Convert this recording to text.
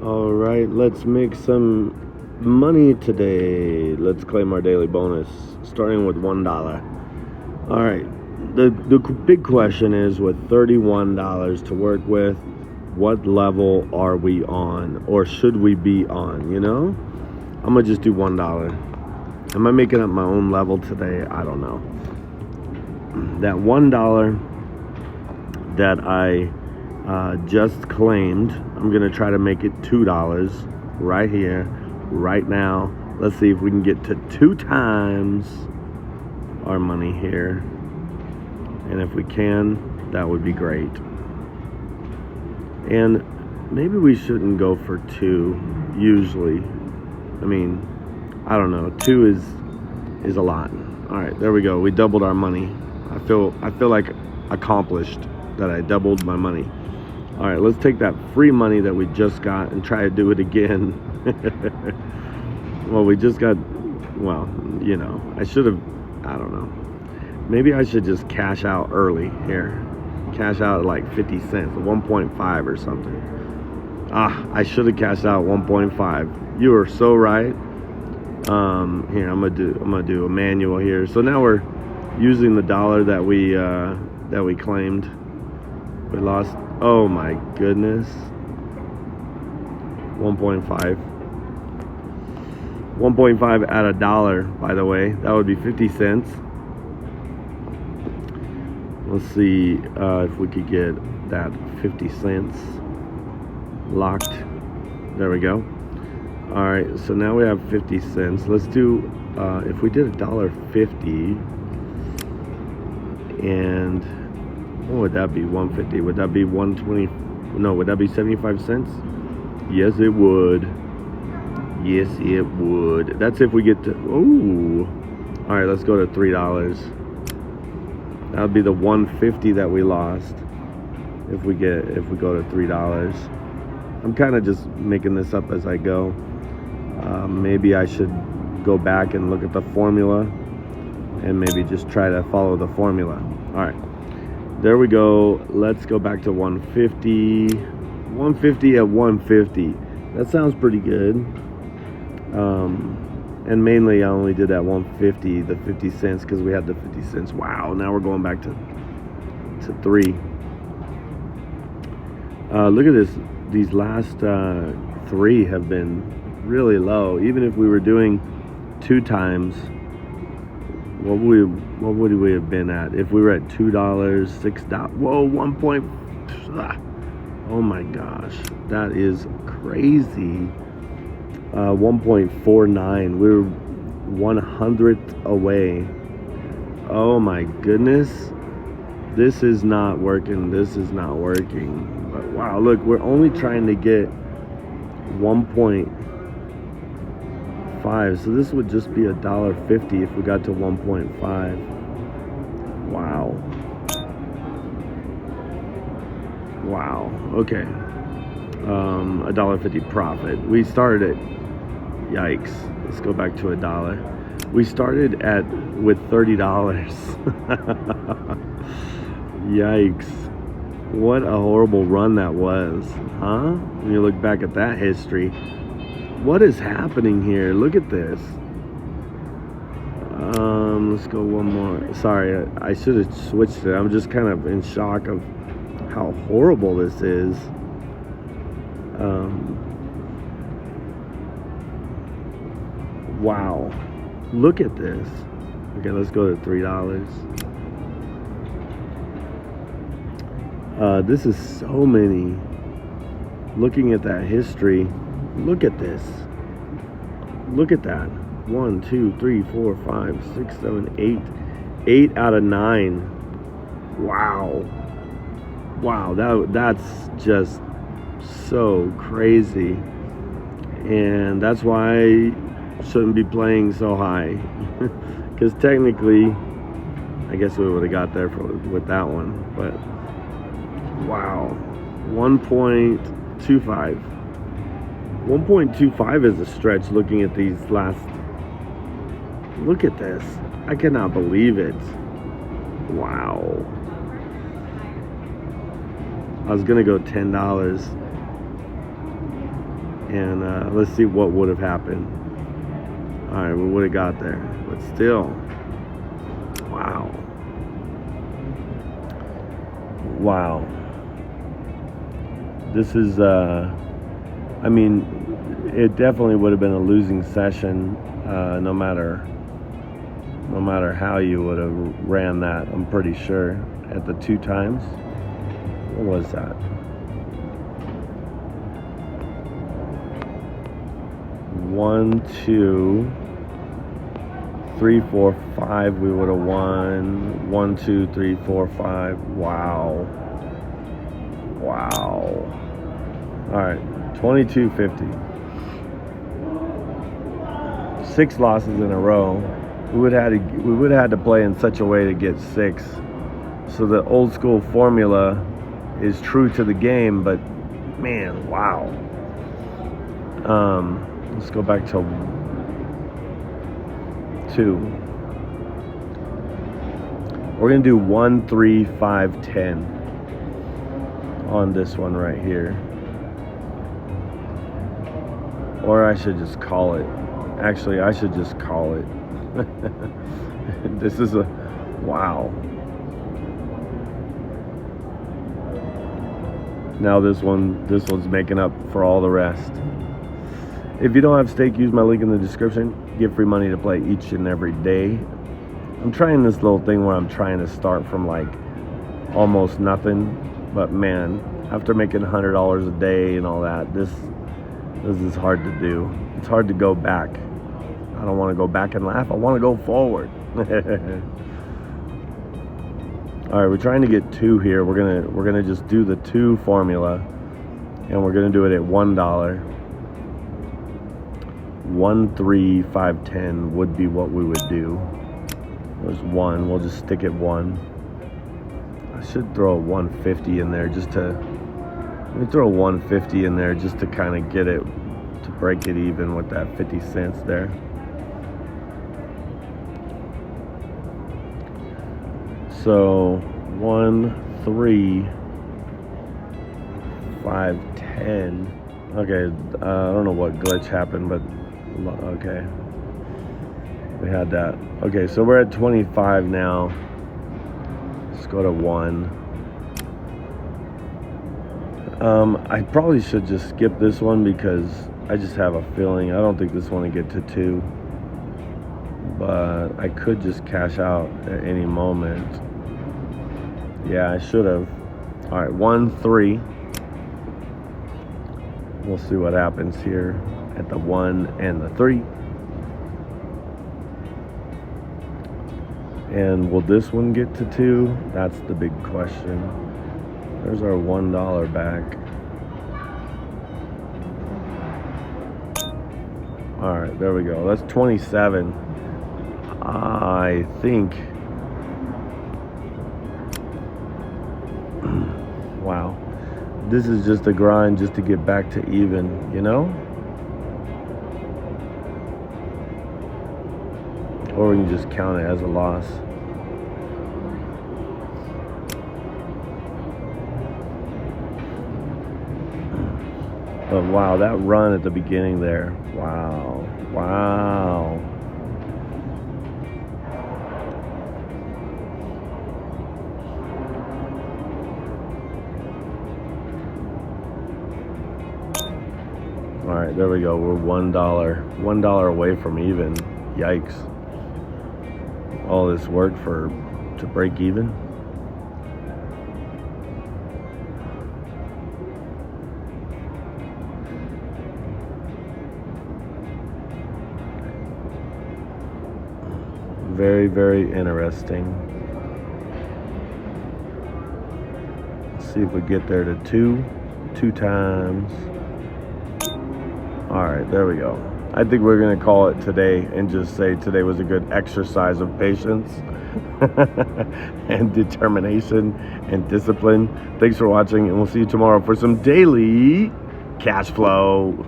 All right, let's make some money today. Let's claim our daily bonus, starting with $1. All right, the big question is, with $31 to work with, what level are we on, or should we be on? I'm gonna just do $1. Am I making up my own level today? I don't know. That $1 that I just claimed, I'm gonna try to make it $2 right here, right now. Let's see if we can get to 2 times our money here, and if we can, that would be great. And maybe we shouldn't go for 2 usually. I mean, I don't know, 2 is a lot. All right, there we go. We doubled our money. I feel like accomplished that I doubled my money. All right, let's take that free money that we just got and try to do it again. Well, we just got, I should have, I don't know. Maybe I should just cash out early here. Cash out at like 50 cents, 1.5 or something. I should have cashed out 1.5. You are so right. Here, I'm gonna do a manual here. So now we're using the $1 that we claimed. We lost, oh my goodness, 1.5. 1.5 at $1, by the way. That would be 50 cents. Let's see if we could get that 50 cents locked. There we go. All right, so now we have 50 cents. Let's do, if we did $1.50, and what would that be? 150. Would that be 120? No, would that be 75 cents? Yes, it would. Yes, it would. That's if we get to, all right, let's go to $3. That would be the 150 that we lost if we go to $3. I'm kind of just making this up as I go. Maybe I should go back and look at the formula and maybe just try to follow the formula. All right, there we go. Let's go back to 150. 150 at 150. That sounds pretty good. And mainly I only did that 150, the 50 cents, because we had the 50 cents. Wow, now we're going back to 3. Look at this. These last 3 have been really low. Even if we were doing 2 times, what would we have been at if we were at $2, $6? Whoa, 1. Oh my gosh, that is crazy. 1.49. We're 100th away. Oh my goodness, this is not working. This is not working. But wow, look, we're only trying to get 1.5. So this would just be $1.50 if we got to 1.5. Wow. Wow. Okay. $1.50 profit. We started at, yikes. Let's go back to $1. We started with $30. Yikes. What a horrible run that was, huh? When you look back at that history. What is happening here? Look at this. Let's go one more. Sorry, I should have switched it. I'm just kind of in shock of how horrible this is. Wow, look at this. Okay, let's go to $3. This is so many. Looking at that history, look at this. Look at that. 1, 2, 3, 4, 5, 6, 7, 8. 8 out of 9. Wow. Wow, that's just so crazy. And that's why I shouldn't be playing so high. Because technically, I guess we would have got there with that one. But wow, 1.25. 1.25 is a stretch looking at these last. Look at this. I cannot believe it. Wow. I was gonna go $10. And let's see what would have happened. All right, we would have got there, but still, wow. This is, I mean, it definitely would have been a losing session, no matter how you would have ran that. I'm pretty sure at the 2 times. What was that? 1, 2, 3, 4, 5. We would have won. 1, 2, 3, 4, 5. Wow. All right, 2250. 6 losses in a row. We would have had to play in such a way to get 6. So the old school formula is true to the game, but man, wow. Let's go back to 2. We're gonna do 1, 3, 5, 10 on this one right here. Or I should just call it. Actually, I should just call it. This is a wow. Now this one's making up for all the rest. If you don't have stake, use my link in the description. Get free money to play each and every day. I'm trying this little thing where I'm trying to start from like almost nothing, but man, after making $100 a day and all that, this is hard to do. It's hard to go back. I don't want to go back and laugh. I want to go forward. All right, we're trying to get 2 here. We're gonna just do the 2 formula, and we're gonna do it at $1. 1, 3, 5, 10 would be what we would do. There's 1. We'll just stick at 1. I should throw a 150 in there just to. Let me throw a 150 in there just to kind of get it to break it even with that 50 cents there. So 1, 3, 5, 10. Okay, I don't know what glitch happened, but okay, we had that. Okay, so we're at 25 now. Let's go to 1. I probably should just skip this one because I just have a feeling I don't think this one will get to 2, but I could just cash out at any moment. Yeah, I should have. All right, 1, 3. We'll see what happens here at the 1 and the 3. And will this one get to 2? That's the big question. There's our $1 back. All right, there we go. That's 27. I think. Wow. This is just a grind just to get back to even, you know? Or we can just count it as a loss. But wow, that run at the beginning there. Wow. All right, there we go. We're $1 away from even. Yikes. All this work to break even. Very, very interesting. Let's see if we get there to 2 times. All right, there we go. I think we're going to call it today and just say today was a good exercise of patience and determination and discipline. Thanks for watching, and we'll see you tomorrow for some daily cash flow.